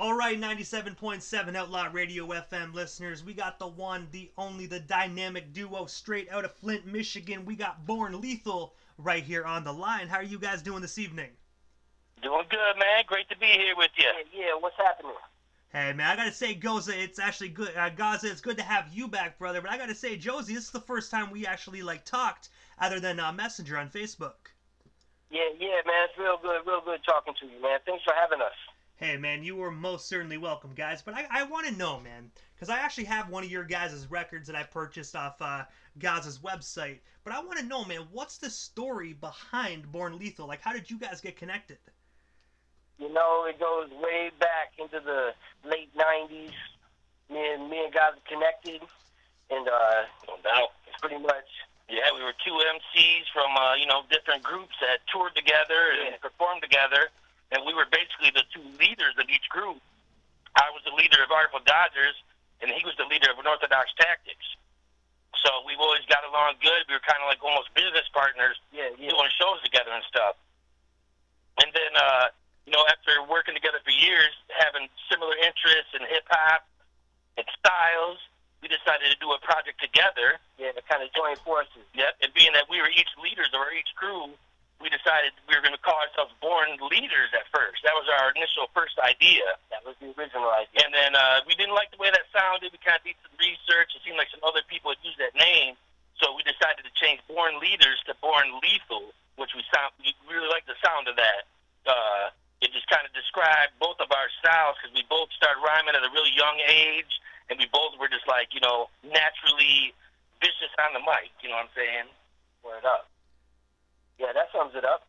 All right, 97.7 Outlaw Radio FM listeners, we got the one, the only, the dynamic duo straight out of Flint, Michigan. We got Born Lethal right here on the line. How are you guys doing this evening? Doing good, man. Great to be here with you. Yeah, what's happening? Hey, man, I gotta say, Gaza, it's actually good. Gaza, it's good to have you back, brother. But I gotta say, Josie, this is the first time we actually, talked other than Messenger on Facebook. Yeah, man, it's real good talking to you, man. Thanks for having us. Hey, man, you were most certainly welcome, guys. But I want to know, man, because I actually have one of your guys' records that I purchased off Gaza's website. But I want to know, man, what's the story behind Born Lethal? Like, how did you guys get connected? You know, it goes way back into the late 90s. Me and Gaza connected, and No doubt. it's pretty much... Yeah, we were two MCs from, different groups that toured together and performed together. And we were basically the two leaders of each group. I was the leader of Artful Dodgers, and he was the leader of Unorthodox Tactics. So we've always got along good. We were kind of like almost business partners, doing shows together and stuff. And then, after working together for years, having similar interests in hip-hop and styles, we decided to do a project together. Yeah, to kind of join forces. Yep, and being that we were each leaders of each crew, we decided we were going to call ourselves Born Leaders at first. That was our initial first idea. That was the original idea. And then we didn't like the way that sounded. We kind of did some research. It seemed like some other people had used that name. So we decided to change Born Leaders to Born Lethal, which we really liked the sound of that. It just kind of described both of our styles because we both started rhyming at a really young age. And we both were just naturally vicious on the mic. You know what I'm saying? Word up. Yeah, that sums it up.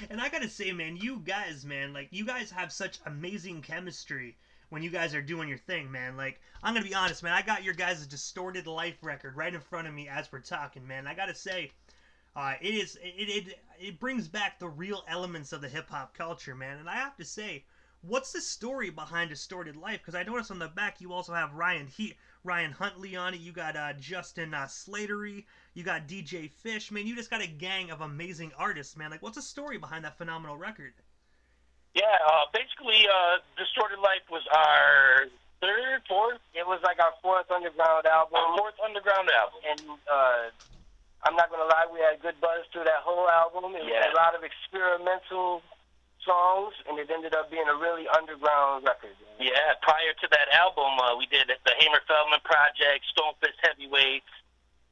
And I gotta say, man, you guys have such amazing chemistry when you guys are doing your thing, man. Like, I'm gonna be honest, man, I got your guys' Distorted Life record right in front of me as we're talking, man. I gotta say, it brings back the real elements of the hip-hop culture, man. And I have to say, what's the story behind Distorted Life? Because I noticed on the back you also have Ryan Huntley on it. You got Justin Slatery. You got DJ Fish. Man, you just got a gang of amazing artists, man. Like, what's the story behind that phenomenal record? Yeah, basically, Distorted Life was our fourth. It was like our fourth underground album. And I'm not going to lie, we had good buzz through that whole album. It was a lot of experimental songs, and it ended up being a really underground record. Yeah, prior to that album, we did the Hamer Feldman Project, Stonefist Heavyweights,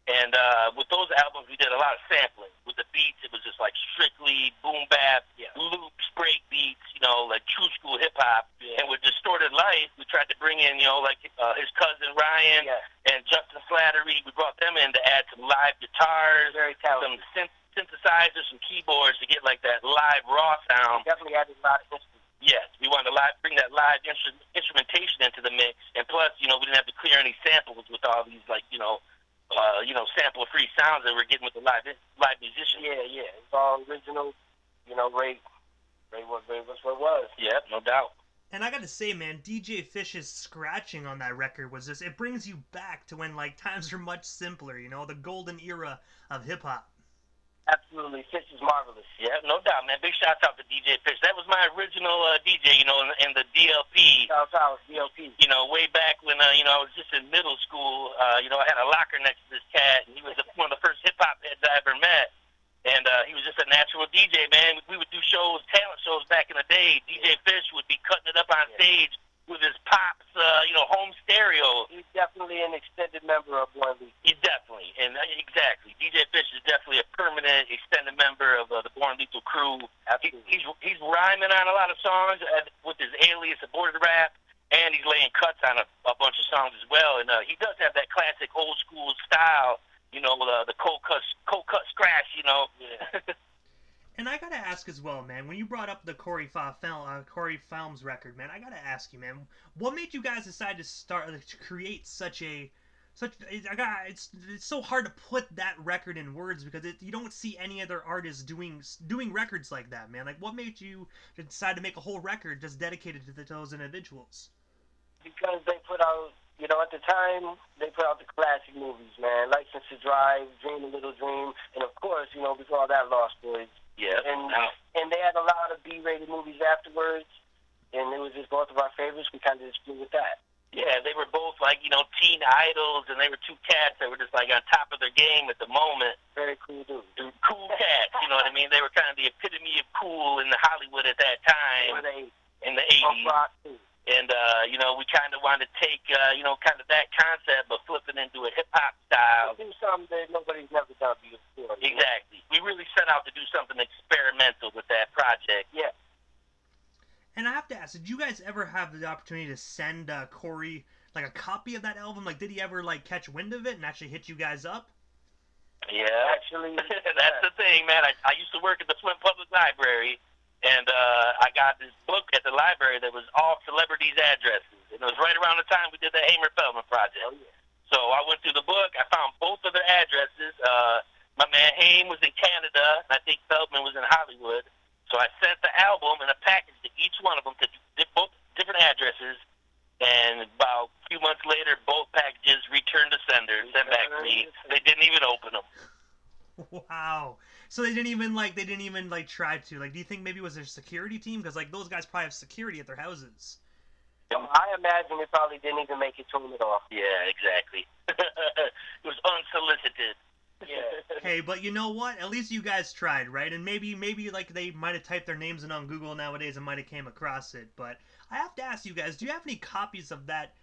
and with those albums, we did a lot of sampling. With the beats, it was just like strictly boom bap, loops, break beats, like true school hip hop. Yeah. And with Distorted Life, we tried to bring in, his cousin Ryan and Justin Slattery. We brought them in to add some live guitars, some synthesizers, some keyboards to get like that live raw sound. Definitely added a lot of instruments. Yes, we wanted to bring that live instrumentation into the mix, and plus, we didn't have to clear any samples with all these sample-free sounds that we're getting with the live musicians. Yeah, it's all original. Ray was what it was. Yeah, no doubt. And I gotta say, man, DJ Fish's scratching on that record was just, it brings you back to when times were much simpler. The golden era of hip hop. Absolutely. Fish is marvelous. Yeah, no doubt, man. Big shout out to DJ Fish. That was my original DJ, in the DLP. Shout out to DLP. Way back when, I was just in middle school. I had a locker next to this cat, and he was one of the first hip-hop heads I ever met. And he was just a natural DJ, man. We would do talent shows back in the day. DJ Fish would be cutting it up on stage with his pops, home stereo. He's definitely an extended member of Born Lethal. He's definitely, and exactly. DJ Fish is definitely a permanent extended member of the Born Lethal crew. He's rhyming on a lot of songs with his alias, Aborted Rap, and he's laying cuts on a bunch of songs as well. And he does have that classic old school style, the cold cut scratch, Yeah. And I gotta ask as well, man, when you brought up the Corey Films record, man, I gotta ask you, man, what made you guys decide to create it's so hard to put that record in words because you don't see any other artists doing records like that, man. Like, what made you decide to make a whole record just dedicated to those individuals? Because they put out, at the time, they put out the classic movies, man. License to Drive, Dream a Little Dream, and of course, before all that, Lost Boys. Yeah. And they had a lot of B-rated movies afterwards. and it was just both of our favorites. We kind of just flew with that. Yeah, they were both like, you know, teen idols, and they were two cats that were just like on top of their game at the moment. Very cool dudes. Cool cats, you know what I mean? They were kind of the epitome of cool in Hollywood at that time, in the 80s. And, you know, we kind of wanted to take, you know, kind of that concept, but flip it into a hip-hop style. Do something that nobody's never done before. Exactly. We really set out to do something experimental with that project. Yeah. And I have to ask, did you guys ever have the opportunity to send Corey like a copy of that album? Like, did he ever like catch wind of it and actually hit you guys up? Yeah, actually, that's the thing, man. I used to work at the Flint Public Library, and I got this book at the library that was all celebrities' addresses. And it was right around the time we did the Hamer Feldman project. Oh, yeah. So I went through the book. I found both of their addresses. My man Haim was in Canada, and I think Feldman was in Hollywood. So I sent the album in a package to each one of them to both different addresses, and about a few months later, both packages returned to sender, sent back to me. They didn't even open them. Wow. So they didn't even try to. Like, do you think maybe it was their security team? Because like those guys probably have security at their houses. I imagine it probably didn't even make it to them at all. Yeah, exactly. It was unsolicited. Yeah. Hey, but you know what? At least you guys tried, right? And maybe like they might have typed their names in on Google nowadays and might have came across it. But I have to ask you guys, do you have any copies of that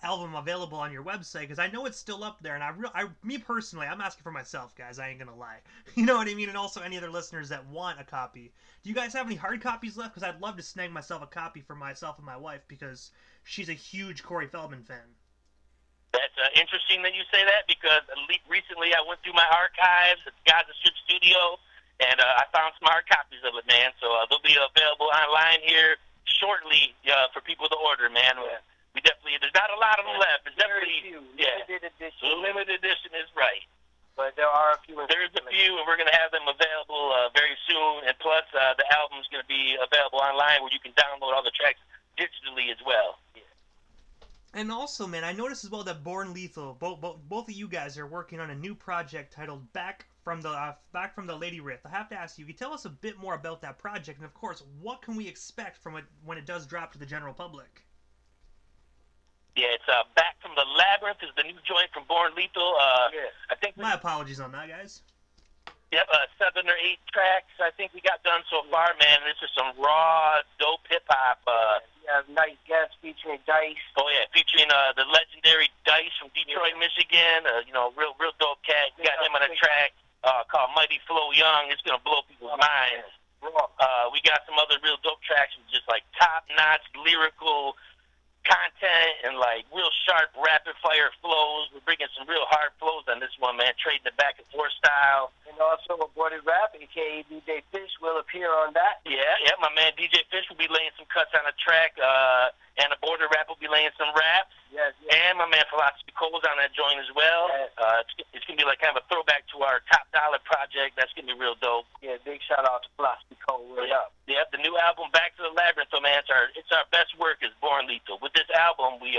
album available on your website? Because I know it's still up there, and me personally, I'm asking for myself, guys. I ain't gonna lie. You know what I mean? And also any other listeners that want a copy. Do you guys have any hard copies left? Because I'd love to snag myself a copy for myself and my wife, because she's a huge Corey Feldman fan. That's interesting that you say that, because recently I went through my archives at the Gaza Strip Studio, and I found some hard copies of it, man. So they'll be available online here shortly for people to order, man. Yeah. We definitely, there's not a lot of them left. It's definitely, Limited edition. Limited edition is right. But there are a few. There's a few, and we're going to have them available very soon. And plus, the album's going to be available online where you can download all the tracks digitally as well. Yeah. And also, man, I noticed as well that Born Lethal, both of you guys are working on a new project titled Back from the Labyrinth. I have to ask you, can you tell us a bit more about that project? And of course, what can we expect from it when it does drop to the general public? Yeah, it's Back from the Labyrinth is the new joint from Born Lethal. I think my apologies on that, guys. Yep, 7 or 8 tracks I think we got done so far, man. This is some raw, dope hip-hop. Yeah, nice guest featuring Dice. Oh, yeah, featuring the legendary Dice from Detroit, Michigan. You know, real dope cat. We got him on a track called Mighty Flow Young. It's going to blow people's minds. We got some other real dope tracks with just, like, top-notch lyrical content and like real sharp rapid fire flows. We're bringing some real hard flows on this one, man, trading the back and forth style. And also Aborted Rap, aka DJ Fish, will appear on that. Yeah, my man DJ Fish will be laying some cuts on a track, and Aborted Rap will be laying some raps. Yes. And my man Philosophy Cole's on that joint as well. Yes. It's gonna be like kind of a throwback to our Top Dollar project. That's gonna be real dope. Yeah, big shout out to Philosophy Cole. Yeah, the new album Back to the Labyrinth, so man, it's our best work is Born Lethal. With this album, we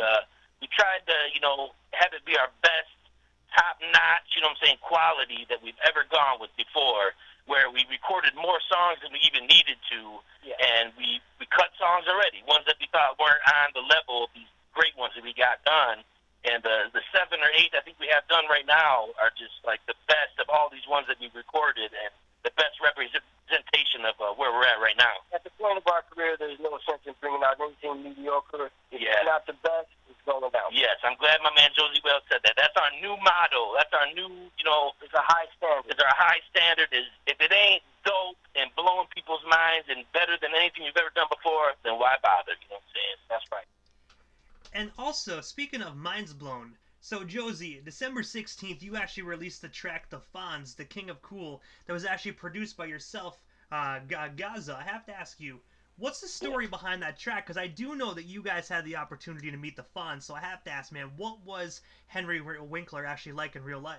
tried to, you know, have it be our best, top notch, you know what I'm saying, quality that we've ever gone with before, where we recorded more songs than we even needed to, and we cut songs already, ones that we thought weren't on the level of these great ones that we got done. And the 7 or 8 I think we have done right now are just like the best of all these ones that we recorded, and the best representation of where we're at right now. At the point of our career, there's no sense in bringing out anything mediocre. If it's not the best, it's going down. Yes, I'm glad my man Josie Wells said that. That's our new motto. That's our new, you know... It's a high standard. It's our high standard. Is if it ain't dope and blowing people's minds and better than anything you've ever done before, then why bother? You know what I'm saying? That's right. And also, speaking of minds blown, so Josie, December 16th, you actually released the track The FONZ, The King of Cool, that was actually produced by yourself, Gaza. I have to ask you, what's the story behind that track? Because I do know that you guys had the opportunity to meet the FONZ, so I have to ask, man, what was Henry Winkler actually like in real life?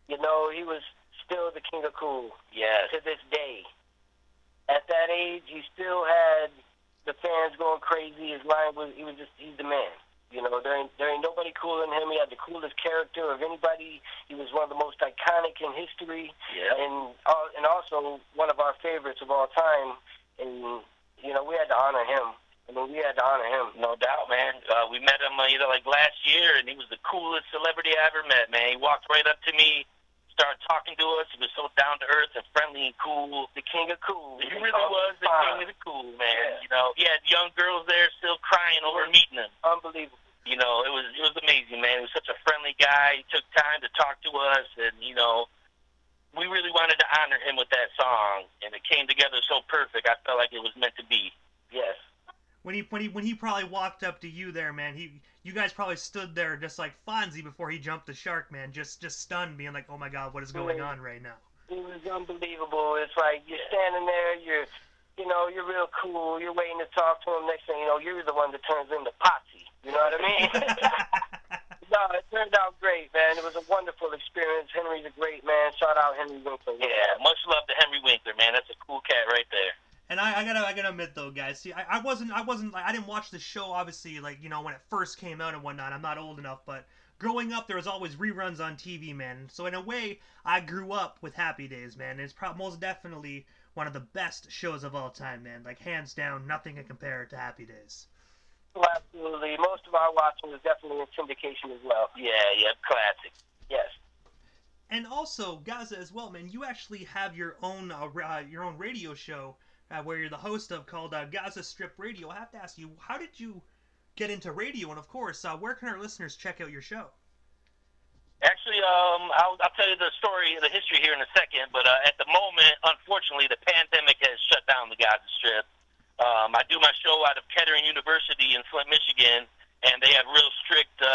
You know, he was still the King of Cool. Yeah. To this day. At that age, he still had the fans going crazy. His line was, he's the man. You know, there ain't nobody cooler than him. He had the coolest character of anybody. He was one of the most iconic in history. Yeah. And also one of our favorites of all time. And, you know, we had to honor him. And mean, we had to honor him. No doubt, man. We met him, like last year, and he was the coolest celebrity I ever met, man. He walked right up to me, started talking to us. He was so down to earth and friendly and cool. The king of cool. He really was the king of the cool, man. Yeah. He had young girls there still crying over meeting him. Unbelievable. It was amazing, man. He was such a friendly guy. He took time to talk to us, and we really wanted to honor him with that song, and it came together so perfect. I felt like it was meant to be. Yes. When he probably walked up to you there, man, you guys probably stood there just like FONZ before he jumped the shark, man, just stunned, being like, oh my God, what is going on right now? It was unbelievable. It's like you're standing there, you're real cool, you're waiting to talk to him. Next thing you know, you're the one that turns into Potsy. You know what I mean? No, it turned out great, man. It was a wonderful experience. Henry's a great man. Shout out Henry Winkler. Yeah, much love to Henry Winkler, man. That's a cool cat right there. And I gotta admit though, guys. See, I didn't watch the show obviously when it first came out and whatnot. I'm not old enough, but growing up there was always reruns on TV, man. So in a way, I grew up with Happy Days, man. It's most definitely one of the best shows of all time, man. Like hands down, nothing can compare to Happy Days. Well, absolutely. Most of our watching is definitely in syndication as well. Yeah, classic. Yes. And also, Gaza as well, man. You actually have your own radio show. Where you're the host of, called Gaza Strip Radio. I have to ask you, how did you get into radio? And of course, where can our listeners check out your show? Actually, I'll tell you the story, the history here in a second. But at the moment, unfortunately, the pandemic has shut down the Gaza Strip. I do my show out of Kettering University in Flint, Michigan, and they have real strict,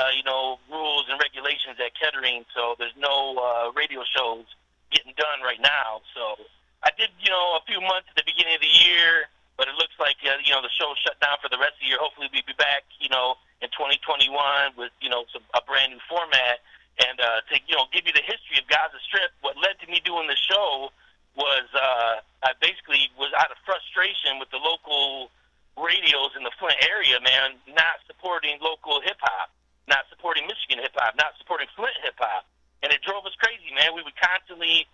rules and regulations at Kettering. So there's no radio shows getting done right now. So I did, a few months at the beginning of the year, but it looks like, the show shut down for the rest of the year. Hopefully we'll be back, in 2021 with, a brand new format. And to, give you the history of Gaza Strip, what led to me doing the show was I basically was out of frustration with the local radios in the Flint area, man, not supporting local hip-hop, not supporting Michigan hip-hop, not supporting Flint hip-hop. And it drove us crazy, man. We would constantly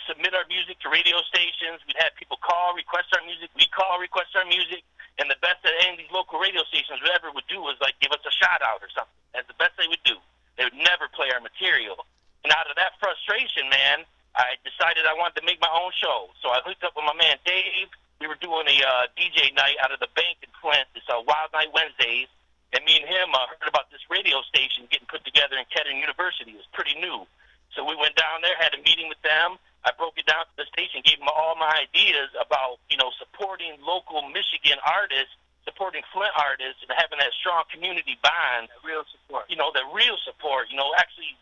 submit our music to radio stations. We'd have people call, request our music. We'd call, request our music. And the best that any of these local radio stations would do was, give us a shout-out or something. That's the best they would do. They would never play our material. And out of that frustration, man, I decided I wanted to make my own show. So I hooked up with my man Dave. We were doing a DJ night out of the bank in Flint. It's Wild Night Wednesdays. And me and him heard about this radio station getting put together in Kettering University. It was pretty new. So we went down there, had a meeting with them. I broke it down to the station, gave them all my ideas about, supporting local Michigan artists, supporting Flint artists, and having that strong community bond. That real support. The real support, actually,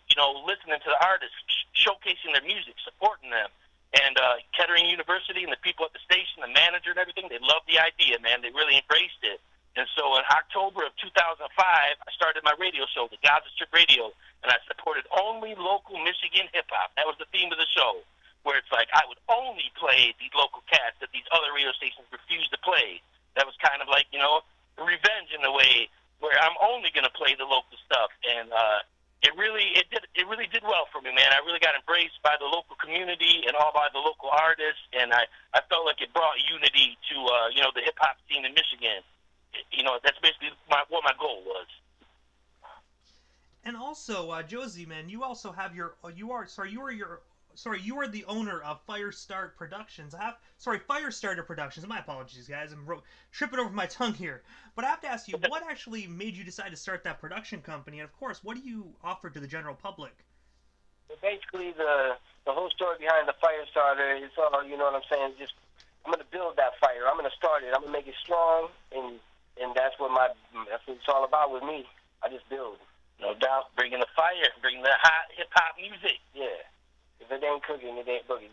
listening to the artists, showcasing their music, supporting them. And Kettering University and the people at the station, the manager and everything, they loved the idea, man. They really embraced it. And so in October of 2005, I started my radio show, the Gaza Strip Radio, and I supported only local Michigan hip-hop. That was the theme of the show, where it's like I would only play these local cats that these other radio stations refused to play. That was kind of like, revenge in a way, where I'm only going to play the local stuff. And it really did well for me, man. I really got embraced by the local community and all by the local artists, and I felt like it brought unity to, the hip-hop scene in Michigan. That's basically what my goal was. And also, Josie, man, you also have you are the owner of Firestarter Productions. Firestarter Productions. My apologies, guys. I'm tripping over my tongue here. But I have to ask you, what actually made you decide to start that production company? And of course, what do you offer to the general public? Basically, the whole story behind the Firestarter is all, you know what I'm saying? I'm going to build that fire. I'm going to start it. I'm going to make it strong, and that's what it's all about with me. I just build. No doubt, bringing the fire, bringing the hot hip-hop music. Yeah. If it ain't cooking, it ain't boogie.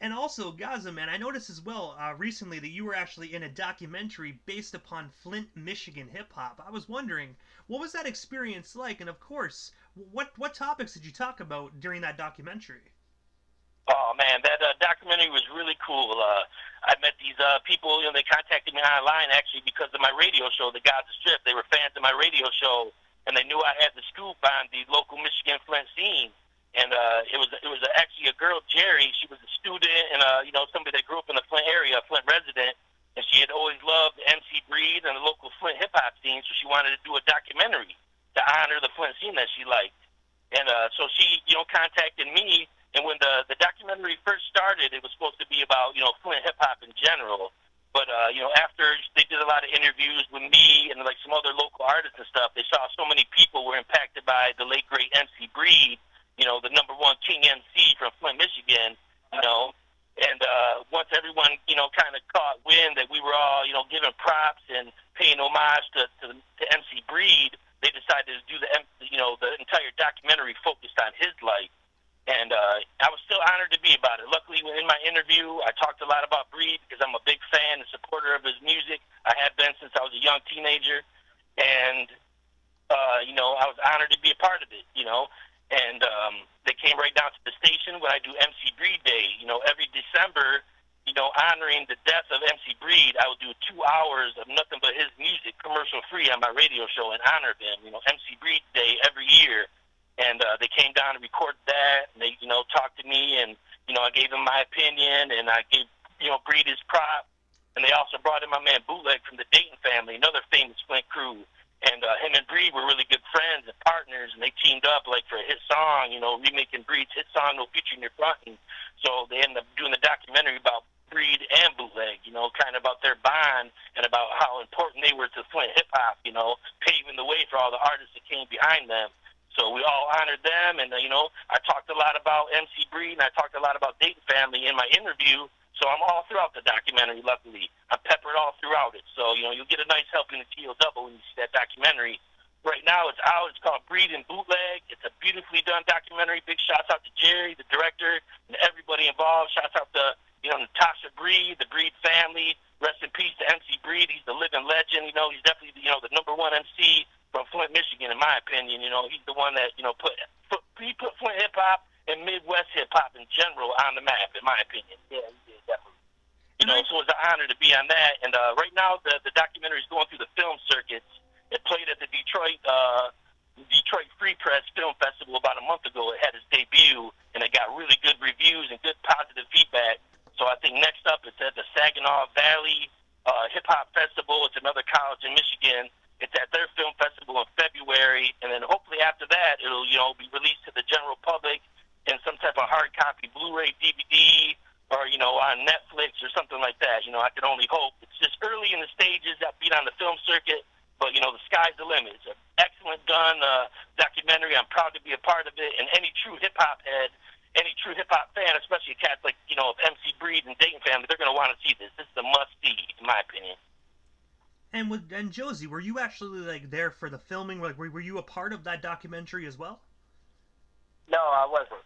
And also, Gaza, man, I noticed as well recently that you were actually in a documentary based upon Flint, Michigan hip-hop. I was wondering, what was that experience like? And of course, what topics did you talk about during that documentary? Oh, man, that documentary was really cool. I met these people, they contacted me online, actually, because of my radio show, The Gaza Strip. They were fans of my radio show, and they knew I had the scoop on the local Michigan Flint scene. And it was actually a girl, Jerry. She was a student and, somebody that grew up in the Flint area, a Flint resident, and she had always loved MC Breed and the local Flint hip-hop scene, so she wanted to do a documentary to honor the Flint scene that she liked. And so she, contacted me, and when the documentary first started, it was supposed to be about, Flint hip-hop in general. But, after they did a lot of interviews with me and, like, some other local artists and stuff, they saw so many people were impacted by the late, great MC Breed, the #1 King MC from Flint, Michigan, And once everyone, kind of caught wind that we were all, giving props and paying homage to MC Breed, they decided to do the entire documentary focused on his life. And I was still honored to be about it. Luckily, in my interview, I talked a lot about Breed because I'm a big fan and supporter of his music. I have been since I was a young teenager. And, I was honored to be a part of it, And they came right down to the station when I do MC Breed Day. Every December, honoring the death of MC Breed, I would do 2 hours of nothing but his music, commercial-free, on my radio show in honor of him. MC Breed Day every year. And they came down and recorded that, and they, talked to me, and, I gave them my opinion, and I gave, Breed his prop. And they also brought in my man Bootleg from the Dayton family, another famous Flint crew. And him and Breed were really good friends and partners, and they teamed up, like, for a hit song, remaking Breed's hit song, No Future in Your Front. And so they ended up doing the documentary about Breed and Bootleg, kind of about their bond and about how important they were to Flint hip-hop, paving the way for all the artists that came behind them. So we all honored them, and, I talked a lot about MC Breed, and I talked a lot about Dayton family in my interview, so I'm all throughout the documentary, luckily. I'm peppered all throughout it, so, you'll get a nice helping of TO Double when you see that documentary. Right now it's out. It's called Breed and Bootleg. It's a beautifully done documentary. Big shouts out to Jerry, the director, and everybody involved. Shouts out to, Natasha Breed, the Breed family. Rest in peace to MC Breed. He's the living legend. He's definitely, the #1 MC from Flint, Michigan, in my opinion. He's the one that, put Flint hip-hop and Midwest hip-hop in general on the map, in my opinion. Yeah, he did, definitely. So it's an honor to be on that. And right now, the documentary is going through the film circuits. It played at the Detroit Free Press Film Festival about a month ago. It had its debut, and it got really good reviews and good positive feedback. So I think next up it's at the Saginaw Valley Hip-Hop Festival. It's another college in Michigan. It's at their film festival in February, and then hopefully after that it'll, be released to the general public in some type of hard copy Blu-ray DVD or, on Netflix or something like that. I can only hope. It's just early in the stages that beat on the film circuit, but, the sky's the limit. It's an excellent done documentary. I'm proud to be a part of it, and any true hip-hop head, any true hip-hop fan, especially cats like, of MC Breed and Dayton family, they're going to want to see this. This is a must-see, in my opinion. And Josie, were you actually, like, there for the filming? Like, were you a part of that documentary as well? No, I wasn't.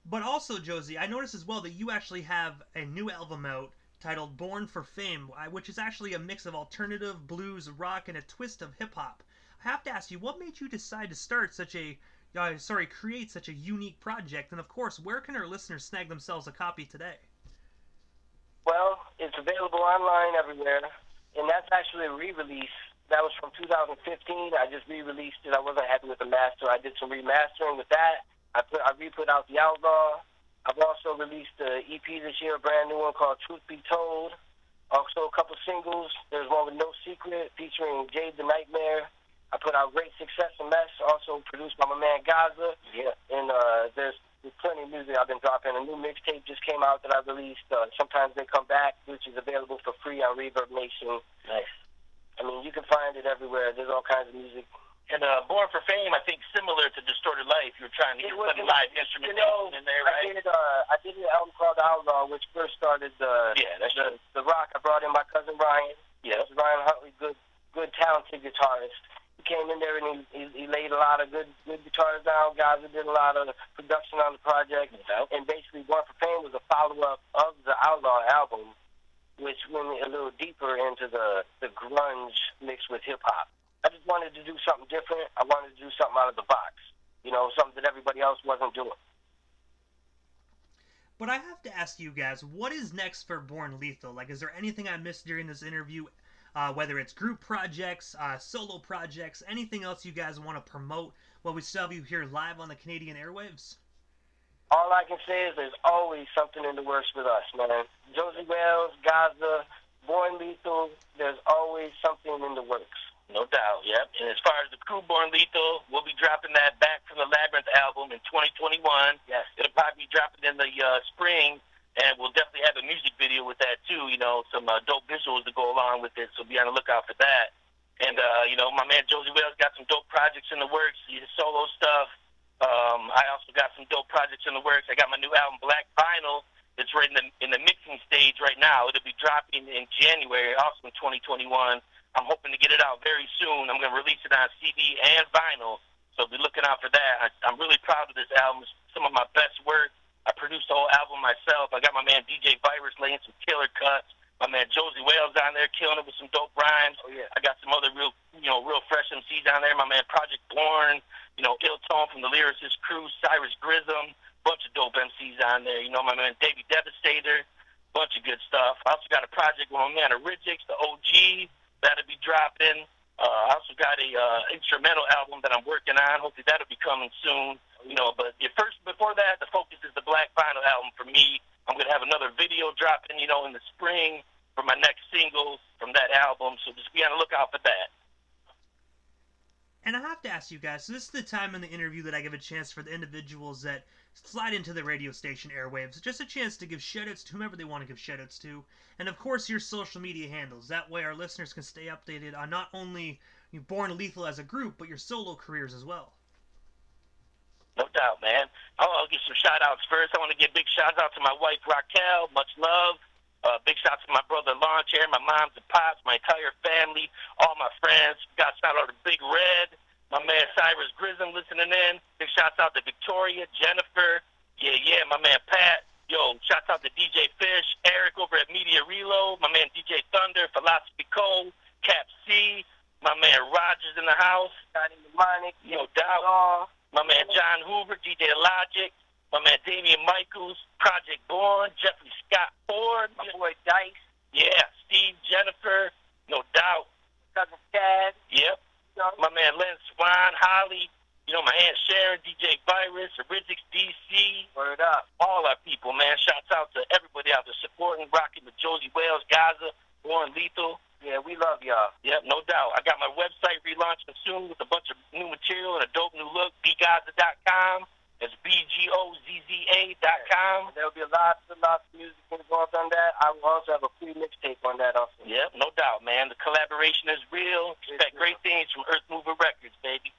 But also, Josie, I noticed as well that you actually have a new album out titled Born for Fame, which is actually a mix of alternative, blues, rock, and a twist of hip-hop. I have to ask you, what made you decide to start create such a unique project? And, of course, where can our listeners snag themselves a copy today? Well, it's available online everywhere, and that's actually a re-release. That was from 2015. I just re-released it. I wasn't happy with the master. I did some remastering with that. I re-put out the Outlaw. I've also released an EP this year, a brand new one called Truth Be Told. Also a couple singles. There's one with No Secret featuring Jade the Nightmare. I put out Great Success and Mess, also produced by my man Gaza. Yeah. And there's plenty of music I've been dropping. A new mixtape just came out that I released. Sometimes They Come Back, which is available for free on Reverb Nation. Nice. I mean, you can find it everywhere. There's all kinds of music. And Born for Fame, I think, similar to Distorted Life. You were trying to get some live instrumentation in there, right? I did an album called Outlaw, which first started the rock. I brought in my cousin Ryan. Yeah. Ryan Huntley, good talented guitarist. He came in there and he laid a lot of good guitars down. Gaza did a lot of production on the project. And basically, Born for Fame was a follow-up of the Outlaw album, which went a little deeper into the grunge mixed with hip-hop. I just wanted to do something different. I wanted to do something out of the box. Something that everybody else wasn't doing. But I have to ask you guys, what is next for Born Lethal? Like, is there anything I missed during this interview? Whether it's group projects, solo projects, anything else you guys want to promote while we still have you here live on the Canadian airwaves? all I can say is there's always something in the works with us, man. Josie Wells, Gaza, Born Lethal, there's always something in the works. No doubt, yep. And as far as the crew Born Lethal, we'll be dropping that Back from the Labyrinth album in 2021. Yes. It'll probably be dropping in the spring, and we'll definitely have a music video with that too, you know, some dope visuals to go along with it, so be on the lookout for that. And, you know, my man Josie Wells got some dope projects in the works, his solo stuff. I also got some dope projects in the works. I got my new album, Black Vinyl. It's right in the mixing stage right now. It'll be dropping in January, also in 2021. I'm hoping to get it out very soon. I'm going to release it on CD and vinyl, so be looking out for that. I'm really proud of this album. It's some of my best work. I produced the whole album myself. I got my man DJ Virus laying some killer cuts. My man Josie Wells on there killing it with some dope rhymes. Oh, yeah. I got some other real fresh MCs on there. My man Project Born, you know, Ill Tone from the Lyricist Crew, Cyrus Grism, bunch of dope MCs on there. You know, my man Davey Devastator, bunch of good stuff. I also got a project with my man Orijix, the OG. That'll be dropping. I also got a instrumental album that I'm working on. Hopefully that'll be coming soon. You know, but before that, the focus is the Black Vinyl album for me. I'm gonna have another video dropping, you know, in the spring for my next single from that album. So just be on the lookout for that. And I have to ask you guys, so this is the time in the interview that I give a chance for the individuals that slide into the radio station airwaves, just a chance to give shoutouts to whomever they want to give shoutouts to, and of course your social media handles. That way our listeners can stay updated on not only Born Lethal as a group, but your solo careers as well. No doubt, man. I'll give some shout-outs first. I want to give big shout-out to my wife, Raquel. Much love. Big shout out to my brother, Lawn Chair, my moms and pops, my entire family, all my friends. Got shout out to Big Red, my man Cyrus Grism listening in. Big shout out to Victoria, Jennifer. Yeah, my man Pat. Yo, shout out to DJ Fish, Eric over at Media Reload, my man DJ Thunder, Philosophy Cole, Cap C, my man Rogers in the house. Johnny Mnemonic, No doubt. My man John Hoover, DJ Logic. My man Damian Michaels, Project Born, Jeffrey Scott Ford, my boy Dice. Yeah, Steve, Jennifer, no doubt. Cousin Chad. Yep. My man Len Swan, Holly, you know, my Aunt Sharon, DJ Virus, Orijix DC. Word up. All our people, man. Shouts out to everybody out there supporting, rocking with Josie Wells, Gaza, Born Lethal. Yeah, we love y'all. Yep, no doubt. I got my website relaunching soon with a bunch of new material and a dope new look, bgaza.com. It's BGOZZA.com. There'll be lots of music involved on that. I will also have a free mixtape on that also. Yep, no doubt, man. The collaboration is real. Expect great things from Earth Mover Records, baby.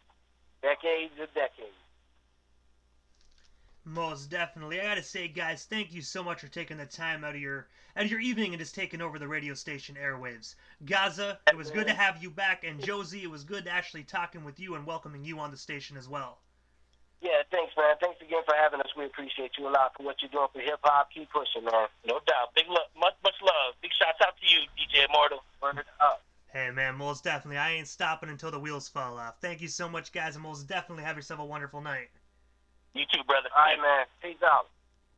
Decades and decades. Most definitely. I gotta say, guys, thank you so much for taking the time out of your evening and just taking over the radio station airwaves. Gaza, it was good to have you back, and Josie, it was good actually talking with you and welcoming you on the station as well. Yeah, thanks, man. Thanks again for having us. We appreciate you a lot for what you're doing for hip-hop. Keep pushing, man. No doubt. Big love. Much love. Big shouts out to you, DJ Immortal. Word up. Hey, man, most definitely. I ain't stopping until the wheels fall off. Thank you so much, guys, and most definitely have yourself a wonderful night. You too, brother. All right, man. Peace out.